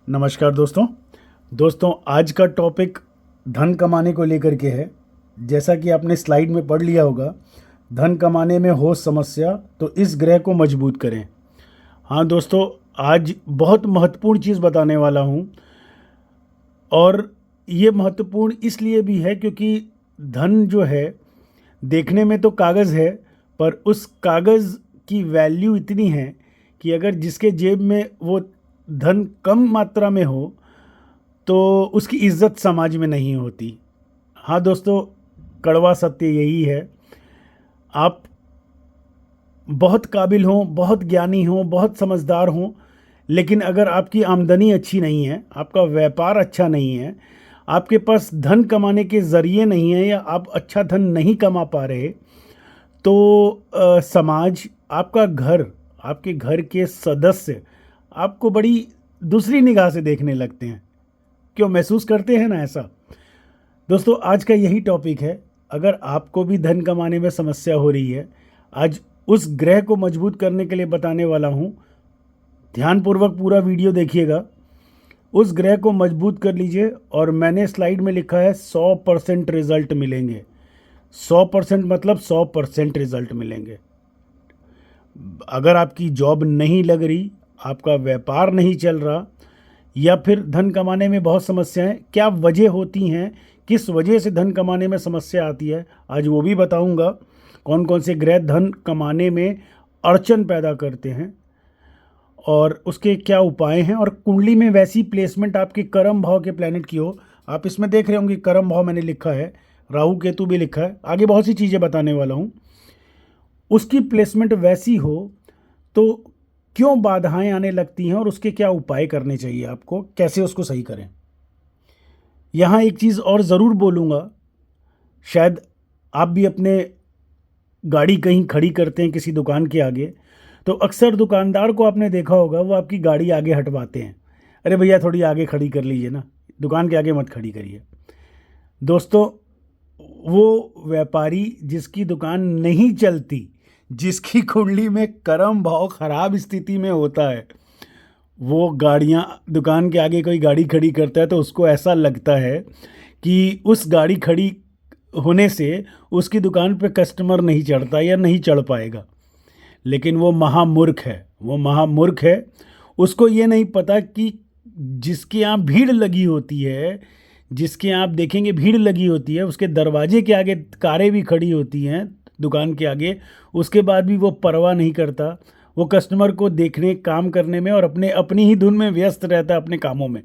नमस्कार दोस्तों आज का टॉपिक धन कमाने को लेकर के है। जैसा कि आपने स्लाइड में पढ़ लिया होगा, धन कमाने में हो समस्या तो इस ग्रह को मजबूत करें। हाँ दोस्तों, आज बहुत महत्वपूर्ण चीज़ बताने वाला हूँ और ये महत्वपूर्ण इसलिए भी है क्योंकि धन जो है देखने में तो कागज़ है, पर उस कागज़ की वैल्यू इतनी है कि अगर जिसके जेब में वो धन कम मात्रा में हो तो उसकी इज्जत समाज में नहीं होती। हाँ दोस्तों, कड़वा सत्य यही है। आप बहुत काबिल हों, बहुत ज्ञानी हों, बहुत समझदार हों, लेकिन अगर आपकी आमदनी अच्छी नहीं है, आपका व्यापार अच्छा नहीं है, आपके पास धन कमाने के ज़रिए नहीं है या आप अच्छा धन नहीं कमा पा रहे, तो समाज, आपका घर, आपके घर के सदस्य आपको बड़ी दूसरी निगाह से देखने लगते हैं। क्यों महसूस करते हैं ना ऐसा? दोस्तों, आज का यही टॉपिक है। अगर आपको भी धन कमाने में समस्या हो रही है, आज उस ग्रह को मजबूत करने के लिए बताने वाला हूँ। ध्यानपूर्वक पूरा वीडियो देखिएगा। उस ग्रह को मजबूत कर लीजिए और मैंने स्लाइड में लिखा है 100% रिजल्ट मिलेंगे। 100% मतलब 100% रिजल्ट मिलेंगे। अगर आपकी जॉब नहीं लग रही, आपका व्यापार नहीं चल रहा, या फिर धन कमाने में बहुत समस्याएं, क्या वजह होती हैं, किस वजह से धन कमाने में समस्या आती है, आज वो भी बताऊंगा। कौन कौन से ग्रह धन कमाने में अड़चन पैदा करते हैं और उसके क्या उपाय हैं। और कुंडली में वैसी प्लेसमेंट आपके कर्म भाव के प्लैनेट की हो, आप इसमें देख रहे होंगे कर्म भाव मैंने लिखा है, राहु केतु भी लिखा है, आगे बहुत सी चीज़ें बताने वाला हूँ। उसकी प्लेसमेंट वैसी हो तो क्यों बाधाएं आने लगती हैं और उसके क्या उपाय करने चाहिए, आपको कैसे उसको सही करें। यहाँ एक चीज़ और ज़रूर बोलूँगा, शायद आप भी अपने गाड़ी कहीं खड़ी करते हैं किसी दुकान के आगे, तो अक्सर दुकानदार को आपने देखा होगा, वो आपकी गाड़ी आगे हटवाते हैं। अरे भैया थोड़ी आगे खड़ी कर लीजिए ना, दुकान के आगे मत खड़ी करिए। दोस्तों, वो व्यापारी जिसकी दुकान नहीं चलती, जिसकी कुंडली में कर्म भाव खराब स्थिति में होता है, वो गाड़ियाँ दुकान के आगे कोई गाड़ी खड़ी करता है तो उसको ऐसा लगता है कि उस गाड़ी खड़ी होने से उसकी दुकान पे कस्टमर नहीं चढ़ता या नहीं चढ़ पाएगा। लेकिन वो महामूर्ख है, वो महामूर्ख है। उसको ये नहीं पता कि जिसके यहाँ भीड़ लगी होती है, जिसके यहाँ आप देखेंगे भीड़ लगी होती है, उसके दरवाजे के आगे कारें भी खड़ी होती हैं दुकान के आगे, उसके बाद भी वो परवाह नहीं करता। वो कस्टमर को देखने, काम करने में और अपनी ही धुन में व्यस्त रहता है अपने कामों में।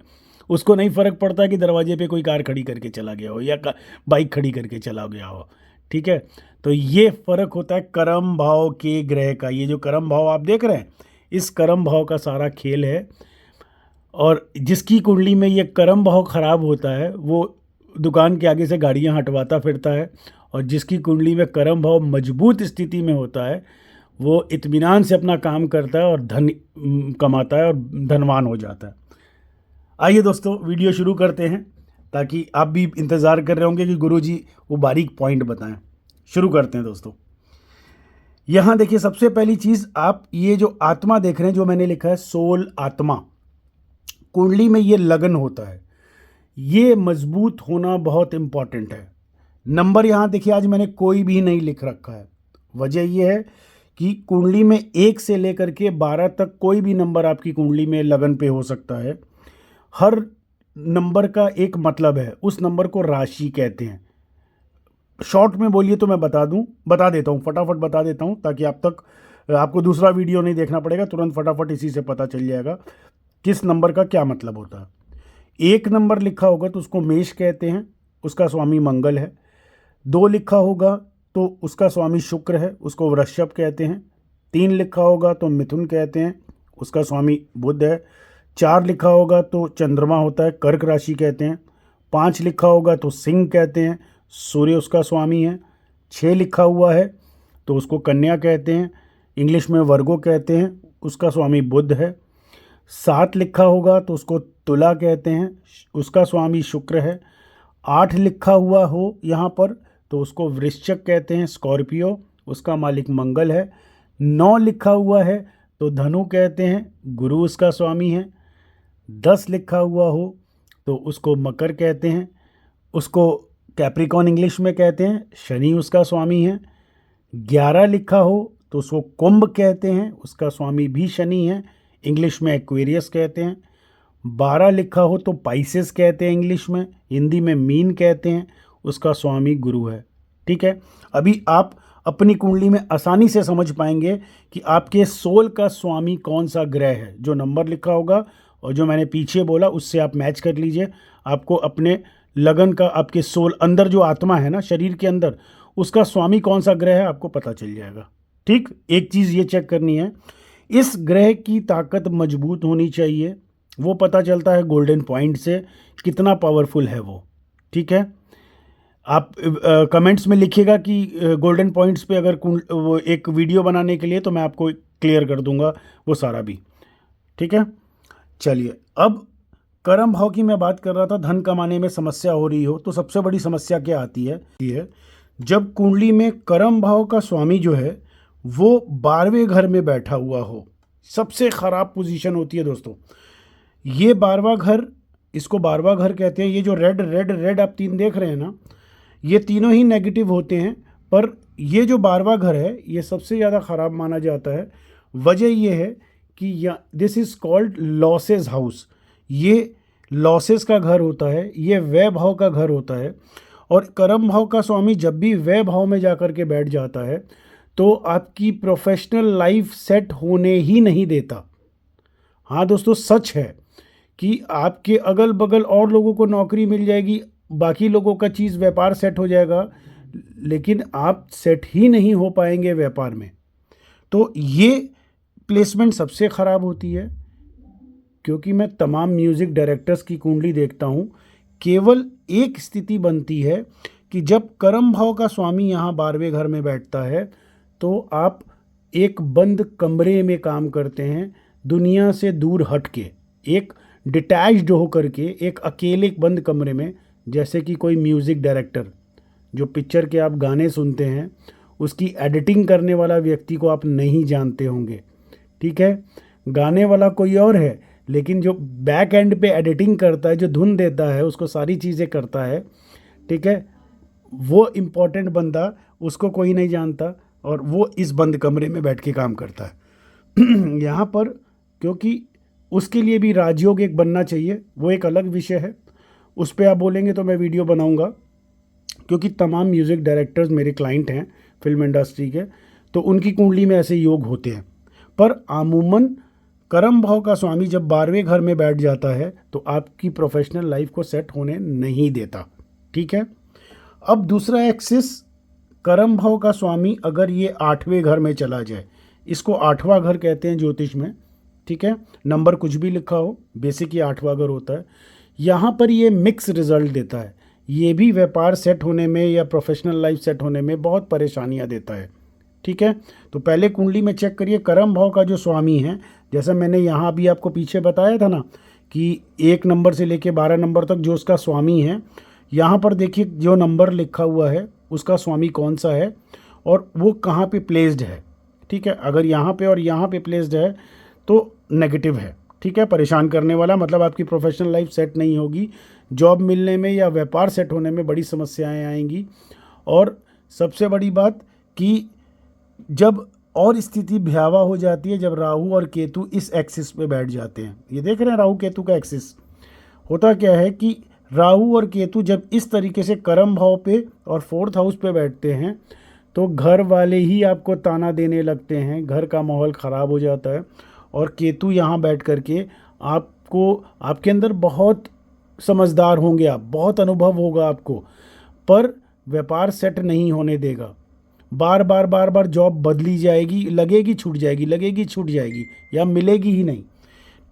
उसको नहीं फ़र्क पड़ता कि दरवाजे पे कोई कार खड़ी करके चला गया हो या बाइक खड़ी करके चला गया हो। ठीक है, तो ये फ़र्क होता है कर्म भाव के ग्रह का। ये जो कर्म भाव आप देख रहे हैं, इस कर्म भाव का सारा खेल है। और जिसकी कुंडली में ये कर्म भाव खराब होता है, वो दुकान के आगे से गाड़ियां हटवाता फिरता है, और जिसकी कुंडली में कर्म भाव मजबूत स्थिति में होता है, वो इत्मीनान से अपना काम करता है और धन कमाता है और धनवान हो जाता है। आइए दोस्तों, वीडियो शुरू करते हैं, ताकि आप भी इंतज़ार कर रहे होंगे कि गुरुजी वो बारीक पॉइंट बताएं। शुरू करते हैं दोस्तों। यहाँ देखिए, सबसे पहली चीज़, आप ये जो आत्मा देख रहे हैं, जो मैंने लिखा है सोल, आत्मा, कुंडली में ये लगन होता है, ये मजबूत होना बहुत इम्पॉर्टेंट है। नंबर यहाँ देखिए, आज मैंने कोई भी नहीं लिख रखा है। वजह ये है कि कुंडली में 1 से लेकर के 12 तक कोई भी नंबर आपकी कुंडली में लगन पे हो सकता है। हर नंबर का एक मतलब है, उस नंबर को राशि कहते हैं। शॉर्ट में बोलिए तो मैं बता देता हूँ, फटाफट बता देता हूँ, ताकि आपको दूसरा वीडियो नहीं देखना पड़ेगा, तुरंत फटाफट इसी से पता चल जाएगा किस नंबर का क्या मतलब होता है। 1 नंबर लिखा होगा तो उसको मेष कहते हैं, उसका स्वामी मंगल है। 2 लिखा होगा तो उसका स्वामी शुक्र है, उसको वृषभ कहते हैं। 3 लिखा होगा तो मिथुन कहते हैं, उसका स्वामी बुध है। 4 लिखा होगा तो चंद्रमा होता है, कर्क राशि कहते हैं। 5 लिखा होगा तो सिंह कहते हैं, सूर्य उसका स्वामी है। 6 लिखा हुआ है तो उसको कन्या कहते हैं, इंग्लिश में वर्गो कहते हैं, उसका स्वामी बुध है। 7 लिखा होगा तो उसको तुला कहते हैं, उसका स्वामी शुक्र है। 8 लिखा हुआ हो यहाँ पर तो उसको वृश्चिक कहते हैं, स्कॉर्पियो, उसका मालिक मंगल है। 9 लिखा हुआ है तो धनु कहते हैं, गुरु उसका स्वामी है। 10 लिखा हुआ हो तो उसको मकर कहते हैं, उसको कैप्रिकॉन इंग्लिश में कहते हैं, शनि उसका स्वामी है। 11 लिखा हो तो उसको कुंभ कहते हैं, उसका स्वामी भी शनि है, इंग्लिश में एक्वेरियस कहते हैं। 12 लिखा हो तो पाइसेस कहते हैं इंग्लिश में, हिंदी में मीन कहते हैं, उसका स्वामी गुरु है। ठीक है, अभी आप अपनी कुंडली में आसानी से समझ पाएंगे कि आपके सोल का स्वामी कौन सा ग्रह है। जो नंबर लिखा होगा और जो मैंने पीछे बोला उससे आप मैच कर लीजिए, आपको अपने लगन का, आपके सोल अंदर जो आत्मा है ना शरीर के अंदर, उसका स्वामी कौन सा ग्रह है आपको पता चल जाएगा। ठीक, एक चीज़ ये चेक करनी है, इस ग्रह की ताकत मजबूत होनी चाहिए, वो पता चलता है गोल्डन पॉइंट से कितना पावरफुल है वो। ठीक है, आप कमेंट्स में लिखिएगा कि गोल्डन पॉइंट्स पे अगर वो एक वीडियो बनाने के लिए तो मैं आपको क्लियर कर दूंगा वो सारा भी। ठीक है, चलिए अब कर्म भाव की मैं बात कर रहा था, धन कमाने में समस्या हो रही हो तो सबसे बड़ी समस्या क्या आती है, ये है जब कुंडली में कर्म भाव का स्वामी जो है वो 12वें घर में बैठा हुआ हो। सबसे खराब पोजीशन होती है दोस्तों ये 12वां घर, इसको 12वां घर कहते हैं। ये जो रेड रेड रेड आप 3 देख रहे हैं ना, ये तीनों ही नेगेटिव होते हैं, पर ये जो 12वां घर है ये सबसे ज़्यादा ख़राब माना जाता है। वजह ये है कि this is called losses house. ये लॉसेस का घर होता है, ये व्यय भाव का घर होता है। और कर्म भाव का स्वामी जब भी व्यय भाव में जा कर के बैठ जाता है तो आपकी प्रोफेशनल लाइफ सेट होने ही नहीं देता। हाँ दोस्तों, सच है कि आपके अगल बगल और लोगों को नौकरी मिल जाएगी, बाकी लोगों का चीज़ व्यापार सेट हो जाएगा, लेकिन आप सेट ही नहीं हो पाएंगे व्यापार में। तो ये प्लेसमेंट सबसे ख़राब होती है, क्योंकि मैं तमाम म्यूज़िक डायरेक्टर्स की कुंडली देखता हूँ, केवल एक स्थिति बनती है कि जब कर्म भाव का स्वामी यहाँ 12वें घर में बैठता है तो आप एक बंद कमरे में काम करते हैं, दुनिया से दूर हट के, एक डिटैच्ड होकर के एक अकेले बंद कमरे में। जैसे कि कोई म्यूज़िक डायरेक्टर जो पिक्चर के आप गाने सुनते हैं, उसकी एडिटिंग करने वाला व्यक्ति को आप नहीं जानते होंगे। ठीक है, गाने वाला कोई और है, लेकिन जो बैक एंड पे एडिटिंग करता है, जो धुन देता है, उसको सारी चीज़ें करता है, ठीक है, वो इम्पोर्टेंट बंदा, उसको कोई नहीं जानता और वो इस बंद कमरे में बैठ के काम करता है। यहाँ पर क्योंकि उसके लिए भी राजयोग एक बनना चाहिए, वो एक अलग विषय है, उस पर आप बोलेंगे तो मैं वीडियो बनाऊंगा, क्योंकि तमाम म्यूज़िक डायरेक्टर्स मेरे क्लाइंट हैं फिल्म इंडस्ट्री के, तो उनकी कुंडली में ऐसे योग होते हैं। पर आमूमन कर्म भाव का स्वामी जब 12वें घर में बैठ जाता है तो आपकी प्रोफेशनल लाइफ को सेट होने नहीं देता। ठीक है, अब दूसरा एक्सिस, कर्म भाव का स्वामी अगर ये 8वें घर में चला जाए, इसको 8वां घर कहते हैं ज्योतिष में। ठीक है, नंबर कुछ भी लिखा हो, बेसिक ये 8वां घर होता है। यहाँ पर ये मिक्स रिजल्ट देता है, ये भी व्यापार सेट होने में या प्रोफेशनल लाइफ सेट होने में बहुत परेशानियाँ देता है। ठीक है, तो पहले कुंडली में चेक करिए कर्म भाव का जो स्वामी है, जैसा मैंने यहाँ भी आपको पीछे बताया था ना कि 1 नंबर से लेके 12 नंबर तक जो उसका स्वामी है, यहाँ पर देखिए जो नंबर लिखा हुआ है उसका स्वामी कौन सा है और वो कहाँ पे प्लेस्ड है। ठीक है, अगर यहाँ पे और यहाँ पे प्लेस्ड है तो नेगेटिव है। ठीक है, परेशान करने वाला, मतलब आपकी प्रोफेशनल लाइफ सेट नहीं होगी, जॉब मिलने में या व्यापार सेट होने में बड़ी समस्याएं आएंगी। और सबसे बड़ी बात कि जब और स्थिति भयावह हो जाती है जब राहु और केतु इस एक्सिस पे बैठ जाते हैं। ये देख रहे हैं राहु केतु का एक्सिस, होता क्या है कि राहु और केतु जब इस तरीके से कर्म भाव पे और 4th हाउस पे बैठते हैं तो घर वाले ही आपको ताना देने लगते हैं, घर का माहौल ख़राब हो जाता है। और केतु यहाँ बैठ कर के आपको, आपके अंदर बहुत समझदार होंगे आप, बहुत अनुभव होगा आपको, पर व्यापार सेट नहीं होने देगा। बार बार बार बार जॉब बदली जाएगी, लगेगी छूट जाएगी, लगेगी छूट जाएगी, या मिलेगी ही नहीं।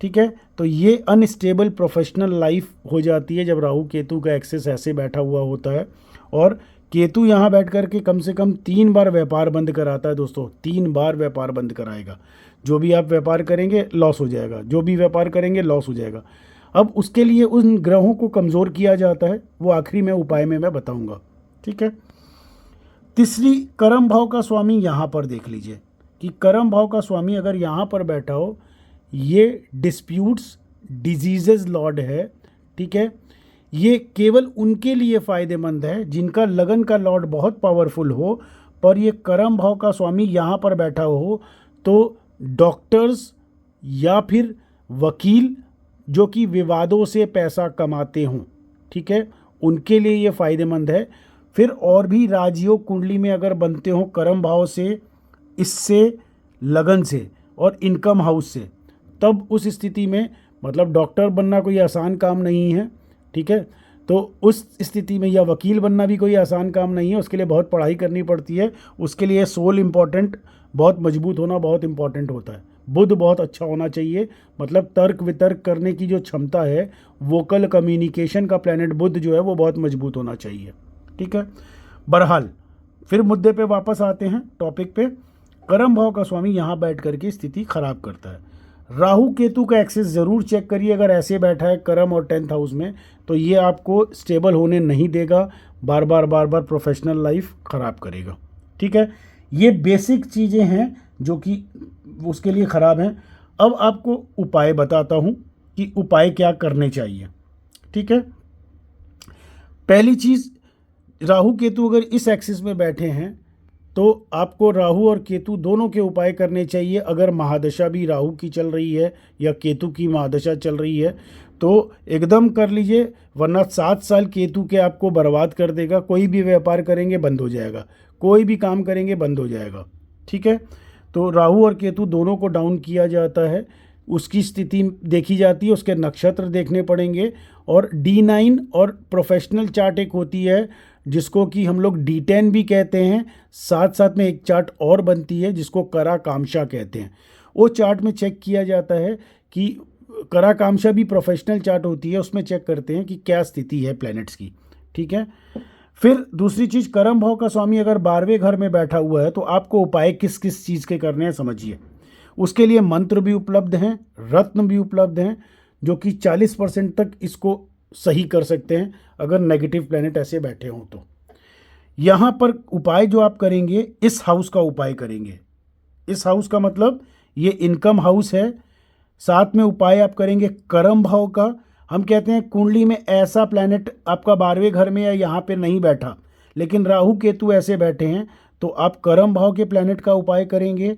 ठीक है, तो ये अनस्टेबल प्रोफेशनल लाइफ हो जाती है जब राहु केतु का एक्सेस ऐसे बैठा हुआ होता है। और केतु यहाँ बैठ कर के कम से कम 3 बार व्यापार बंद कराता है दोस्तों, 3 बार व्यापार बंद कराएगा। जो भी आप व्यापार करेंगे लॉस हो जाएगा, जो भी व्यापार करेंगे लॉस हो जाएगा। अब उसके लिए उन ग्रहों को कमज़ोर किया जाता है, वो आखिरी में उपाय में मैं बताऊँगा। ठीक है, तीसरी, कर्म भाव का स्वामी यहाँ पर देख लीजिए कि कर्म भाव का स्वामी अगर यहाँ पर बैठा हो, ये डिस्प्यूट्स, डिजीजेज लॉर्ड है, ठीक है, ये केवल उनके लिए फ़ायदेमंद है जिनका लगन का लॉर्ड बहुत पावरफुल हो, पर ये कर्म भाव का स्वामी यहाँ पर बैठा हो तो डॉक्टर्स या फिर वकील जो कि विवादों से पैसा कमाते हों, ठीक है, उनके लिए ये फ़ायदेमंद है। फिर और भी राजयोग कुंडली में अगर बनते हों कर्म भाव से, इससे, लगन से और इनकम हाउस से, तब उस स्थिति में मतलब डॉक्टर बनना कोई आसान काम नहीं है, ठीक है, तो उस स्थिति में या वकील बनना भी कोई आसान काम नहीं है, उसके लिए बहुत पढ़ाई करनी पड़ती है, उसके लिए सोल इम्पॉर्टेंट, बहुत मजबूत होना बहुत इम्पॉर्टेंट होता है। बुध बहुत अच्छा होना चाहिए, मतलब तर्क वितर्क करने की जो क्षमता है, वोकल कम्युनिकेशन का प्लैनेट बुध जो है वो बहुत मजबूत होना चाहिए, ठीक है। बहरहाल फिर मुद्दे पे वापस आते हैं, टॉपिक पे। कर्म भाव का स्वामी यहाँ बैठ करके स्थिति खराब करता है। राहु केतु का एक्सेस ज़रूर चेक करिए, अगर ऐसे बैठा है कर्म और 10th हाउस में तो ये आपको स्टेबल होने नहीं देगा, बार बार प्रोफेशनल लाइफ ख़राब करेगा, ठीक है। ये बेसिक चीज़ें हैं जो कि उसके लिए ख़राब हैं। अब आपको उपाय बताता हूँ कि उपाय क्या करने चाहिए, ठीक है। पहली चीज़, राहु केतु अगर इस एक्सिस में बैठे हैं तो आपको राहु और केतु दोनों के उपाय करने चाहिए। अगर महादशा भी राहु की चल रही है या केतु की महादशा चल रही है तो एकदम कर लीजिए, वरना 7 साल केतु के आपको बर्बाद कर देगा। कोई भी व्यापार करेंगे बंद हो जाएगा, कोई भी काम करेंगे बंद हो जाएगा, ठीक है। तो राहु और केतु दोनों को डाउन किया जाता है, उसकी स्थिति देखी जाती है, उसके नक्षत्र देखने पड़ेंगे। और D9 और प्रोफेशनल चार्ट एक होती है जिसको कि हम लोग D10 भी कहते हैं, साथ साथ में एक चार्ट और बनती है जिसको करा कामशा कहते हैं। वो चार्ट में चेक किया जाता है कि करा कामशा भी प्रोफेशनल चार्ट होती है, उसमें चेक करते हैं कि क्या स्थिति है प्लैनेट्स की, ठीक है। फिर दूसरी चीज़, कर्म भाव का स्वामी अगर 12वें घर में बैठा हुआ है तो आपको उपाय किस किस चीज़ के करने हैं समझिए। उसके लिए मंत्र भी उपलब्ध हैं, रत्न भी उपलब्ध हैं जो कि 40% तक इसको सही कर सकते हैं अगर नेगेटिव प्लैनेट ऐसे बैठे हों तो। यहाँ पर उपाय जो आप करेंगे इस हाउस का उपाय करेंगे। इस हाउस का मतलब ये इनकम हाउस है। साथ में उपाय आप करेंगे कर्म भाव का। हम कहते हैं कुंडली में ऐसा प्लैनेट आपका 12वें घर में या यहाँ पे नहीं बैठा, लेकिन राहु केतु ऐसे बैठे हैं तो आप कर्म भाव के प्लैनेट का उपाय करेंगे।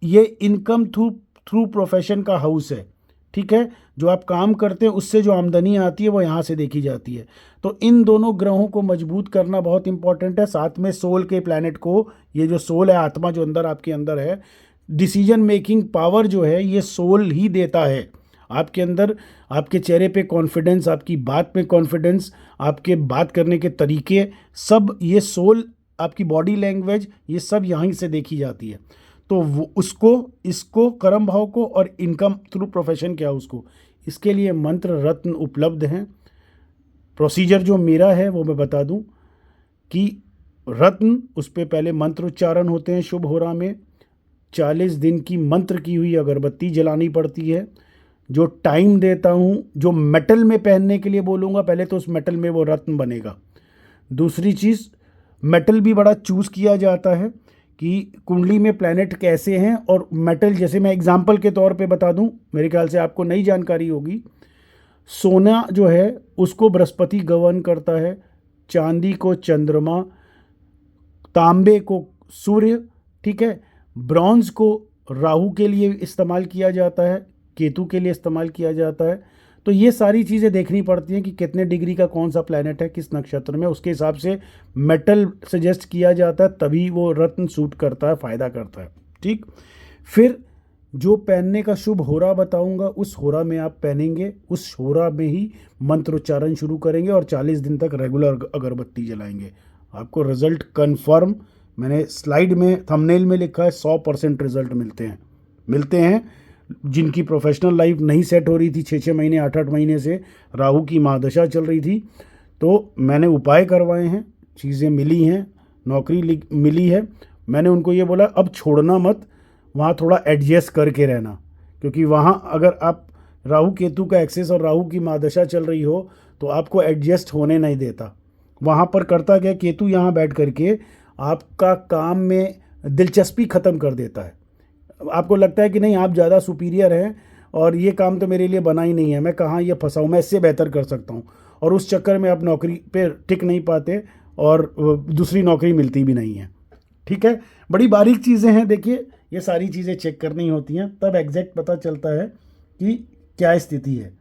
ये इनकम थ्रू प्रोफेशन का हाउस है, ठीक है। जो आप काम करते हैं उससे जो आमदनी आती है वो यहाँ से देखी जाती है। तो इन दोनों ग्रहों को मजबूत करना बहुत इंपॉर्टेंट है। साथ में सोल के प्लैनेट को, ये जो सोल है, आत्मा जो अंदर आपके अंदर है, डिसीजन मेकिंग पावर जो है ये सोल ही देता है आपके अंदर। आपके चेहरे पे कॉन्फिडेंस, आपकी बात में कॉन्फिडेंस, आपके बात करने के तरीके, सब ये सोल, आपकी बॉडी लैंग्वेज, ये सब यहीं से देखी जाती है। तो वो इसको कर्म भाव को और इनकम थ्रू प्रोफेशन क्या उसको, इसके लिए मंत्र रत्न उपलब्ध हैं। प्रोसीजर जो मेरा है वो मैं बता दूं कि रत्न, उस पर पहले मंत्र उच्चारण होते हैं शुभ होरा में। 40 दिन की मंत्र की हुई अगरबत्ती जलानी पड़ती है। जो टाइम देता हूँ, जो मेटल में पहनने के लिए बोलूँगा, पहले तो उस मेटल में वो रत्न बनेगा। दूसरी चीज़, मेटल भी बड़ा चूज़ किया जाता है कि कुंडली में प्लैनेट कैसे हैं। और मेटल, जैसे मैं एग्जांपल के तौर पे बता दूं, मेरे ख्याल से आपको नई जानकारी होगी। सोना जो है उसको बृहस्पति गवर्न करता है, चांदी को चंद्रमा, तांबे को सूर्य, ठीक है। ब्रॉन्ज को राहु के लिए इस्तेमाल किया जाता है, केतु के लिए इस्तेमाल किया जाता है। तो ये सारी चीज़ें देखनी पड़ती हैं कि कितने डिग्री का कौन सा प्लैनेट है किस नक्षत्र में, उसके हिसाब से मेटल सजेस्ट किया जाता है, तभी वो रत्न सूट करता है, फ़ायदा करता है, ठीक। फिर जो पहनने का शुभ होरा बताऊंगा, उस होरा में आप पहनेंगे, उस होरा में ही मंत्रोच्चारण शुरू करेंगे और 40 दिन तक रेगुलर अगरबत्ती जलाएंगे। आपको रिजल्ट कन्फर्म, मैंने स्लाइड में थंबनेल में लिखा है, 100% रिजल्ट मिलते हैं। जिनकी प्रोफेशनल लाइफ नहीं सेट हो रही थी 6-6 महीने 8-8 महीने से, राहु की महादशा चल रही थी, तो मैंने उपाय करवाए हैं, चीज़ें मिली हैं, नौकरी मिली है। मैंने उनको ये बोला अब छोड़ना मत, वहाँ थोड़ा एडजस्ट करके रहना, क्योंकि वहाँ अगर आप राहु केतु का एक्सेस और राहु की महादशा चल रही हो तो आपको एडजस्ट होने नहीं देता। वहाँ पर करता क्या, केतु यहाँ बैठ करके आपका काम में दिलचस्पी ख़त्म कर देता है। आपको लगता है कि नहीं आप ज़्यादा सुपीरियर हैं, और ये काम तो मेरे लिए बना ही नहीं है, मैं कहाँ ये फंसा हूँ, मैं इससे बेहतर कर सकता हूँ, और उस चक्कर में आप नौकरी पे टिक नहीं पाते और दूसरी नौकरी मिलती भी नहीं है। ठीक है, बड़ी बारीक चीज़ें हैं, देखिए ये सारी चीज़ें चेक करनी होती हैं, तब एग्जैक्ट पता चलता है कि क्या स्थिति है।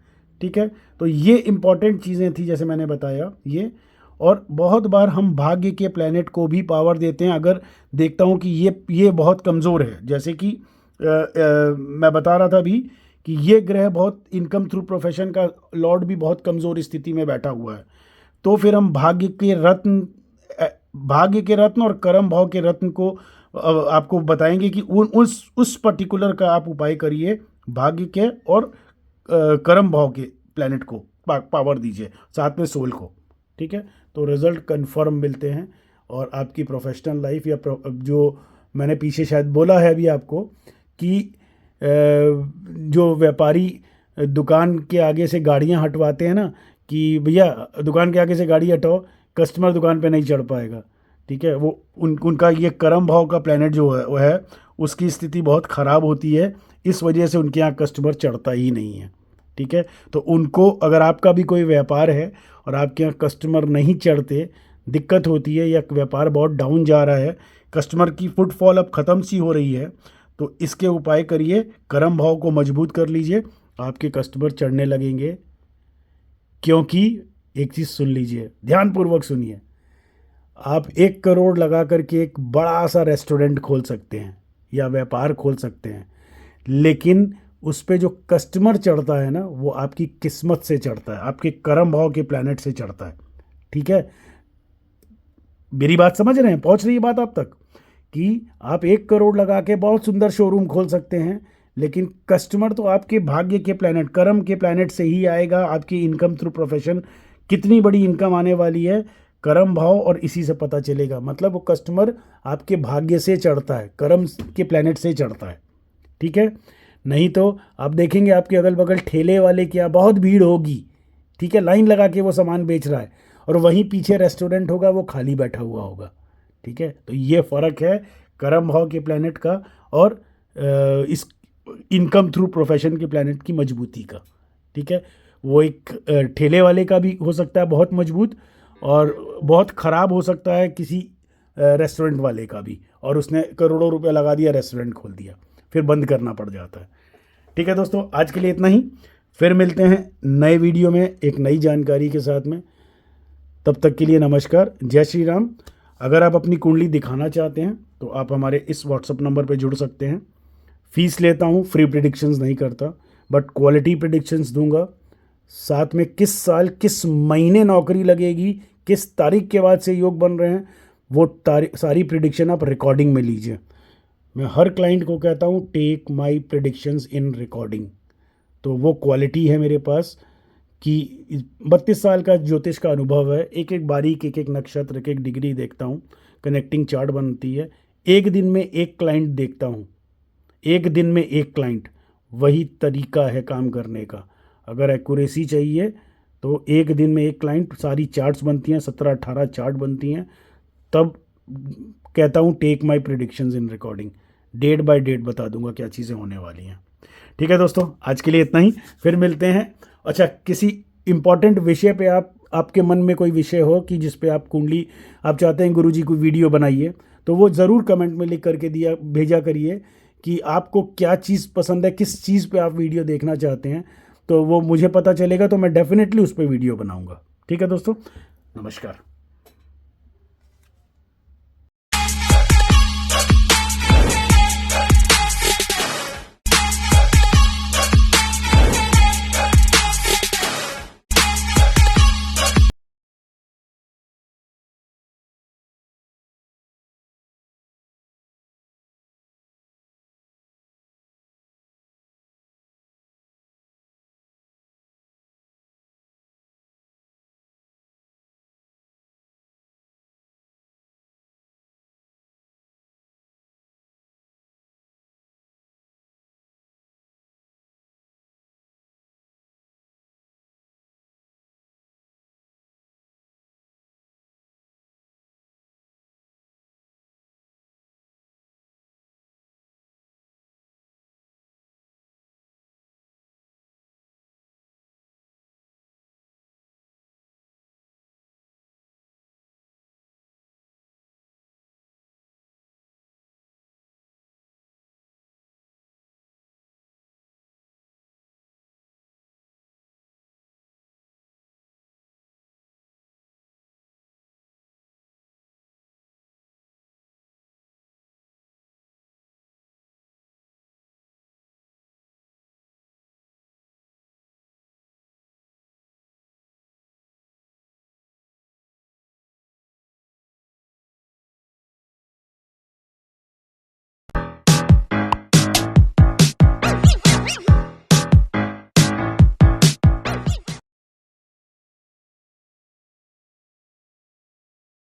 ठीक है, तो ये इम्पॉर्टेंट चीज़ें थी जैसे मैंने बताया ये। और बहुत बार हम भाग्य के प्लैनेट को भी पावर देते हैं। अगर देखता हूँ कि ये बहुत कमज़ोर है, जैसे कि मैं बता रहा था अभी कि ये ग्रह बहुत इनकम थ्रू प्रोफेशन का लॉर्ड भी बहुत कमज़ोर स्थिति में बैठा हुआ है, तो फिर हम भाग्य के रत्न और कर्म भाव के रत्न को आपको बताएंगे कि उस पर्टिकुलर का आप उपाय करिए, भाग्य के और कर्म भाव के प्लैनेट को पावर दीजिए, साथ में सोल को। ठीक है, तो रिजल्ट कंफर्म मिलते हैं, और आपकी प्रोफेशनल लाइफ या जो मैंने पीछे शायद बोला है अभी आपको कि जो व्यापारी दुकान के आगे से गाड़ियां हटवाते हैं ना, कि भैया दुकान के आगे से गाड़ी हटाओ, कस्टमर दुकान पे नहीं चढ़ पाएगा। ठीक है, वो उनका ये कर्म भाव का प्लैनेट जो है वो है, उसकी स्थिति बहुत ख़राब होती है, इस वजह से उनके यहाँ कस्टमर चढ़ता ही नहीं है। ठीक है, तो उनको, अगर आपका भी कोई व्यापार है और आपके यहाँ कस्टमर नहीं चढ़ते, दिक्कत होती है या व्यापार बहुत डाउन जा रहा है, कस्टमर की फुटफॉल अब ख़त्म सी हो रही है, तो इसके उपाय करिए, कर्म भाव को मजबूत कर लीजिए, आपके कस्टमर चढ़ने लगेंगे। क्योंकि एक चीज़ सुन लीजिए, ध्यानपूर्वक सुनिए, आप 1 करोड़ लगा करके एक बड़ा सा रेस्टोरेंट खोल सकते हैं या व्यापार खोल सकते हैं, लेकिन उस पे जो कस्टमर चढ़ता है ना, वो आपकी किस्मत से चढ़ता है, आपके कर्म भाव के प्लैनेट से चढ़ता है। ठीक है, मेरी बात समझ रहे हैं, पहुंच रही है बात आप तक, कि आप 1 करोड़ लगा के बहुत सुंदर शोरूम खोल सकते हैं, लेकिन कस्टमर तो आपके भाग्य के प्लैनेट, कर्म के प्लैनेट से ही आएगा। आपकी इनकम थ्रू प्रोफेशन, कितनी बड़ी इनकम आने वाली है, कर्म भाव और इसी से पता चलेगा। मतलब वो कस्टमर आपके भाग्य से चढ़ता है, कर्म के प्लैनेट से चढ़ता है। ठीक है, नहीं तो आप देखेंगे आपके अगल बगल ठेले वाले के यहाँ बहुत भीड़ होगी, ठीक है, लाइन लगा के वो सामान बेच रहा है, और वहीं पीछे रेस्टोरेंट होगा, वो खाली बैठा हुआ होगा। ठीक है, तो ये फ़र्क है कर्म भाव के प्लैनेट का और इस इनकम थ्रू प्रोफेशन के प्लैनेट की मजबूती का। ठीक है, वो एक ठेले वाले का भी हो सकता है बहुत मजबूत, और बहुत ख़राब हो सकता है किसी रेस्टोरेंट वाले का भी, और उसने करोड़ों रुपए लगा दिया, रेस्टोरेंट खोल दिया, फिर बंद करना पड़ जाता है। ठीक है दोस्तों, आज के लिए इतना ही, फिर मिलते हैं नए वीडियो में एक नई जानकारी के साथ में। तब तक के लिए नमस्कार, जय श्री राम। अगर आप अपनी कुंडली दिखाना चाहते हैं तो आप हमारे इस व्हाट्सअप नंबर पर जुड़ सकते हैं। फीस लेता हूँ, फ्री प्रेडिक्शंस नहीं करता, बट क्वालिटी प्रेडिक्शंस दूंगा। साथ में किस साल किस महीने नौकरी लगेगी, किस तारीख के बाद से योग बन रहे हैं, वो सारी प्रेडिक्शन आप रिकॉर्डिंग में लीजिए। मैं हर क्लाइंट को कहता हूँ take my predictions in recording. तो वो क्वालिटी है मेरे पास कि 32 साल का ज्योतिष का अनुभव है, एक एक बारीक, एक एक नक्षत्र, एक एक डिग्री देखता हूँ, कनेक्टिंग चार्ट बनती है। एक दिन में एक क्लाइंट देखता हूँ, एक दिन में एक क्लाइंट, वही तरीका है काम करने का। अगर एक्यूरेसी चाहिए तो एक दिन में एक क्लाइंट, सारी चार्ट्स बनती हैं, 17-18 चार्ट बनती हैं, तब कहता हूँ take my predictions in recording. Date by date बता दूंगा क्या चीज़ें होने वाली हैं। ठीक है दोस्तों, आज के लिए इतना ही, फिर मिलते हैं। अच्छा, किसी इम्पॉर्टेंट विषय पे आपके मन में कोई विषय हो कि जिस पे आप कुंडली आप चाहते हैं गुरुजी कोई वीडियो बनाइए, तो वो ज़रूर कमेंट में लिख करके भेजा करिए कि आपको क्या चीज़ पसंद है, किस चीज़ पे आप वीडियो देखना चाहते हैं, तो वो मुझे पता चलेगा, तो मैं डेफिनेटली उस पर वीडियो बनाऊँगा। ठीक है दोस्तों, नमस्कार।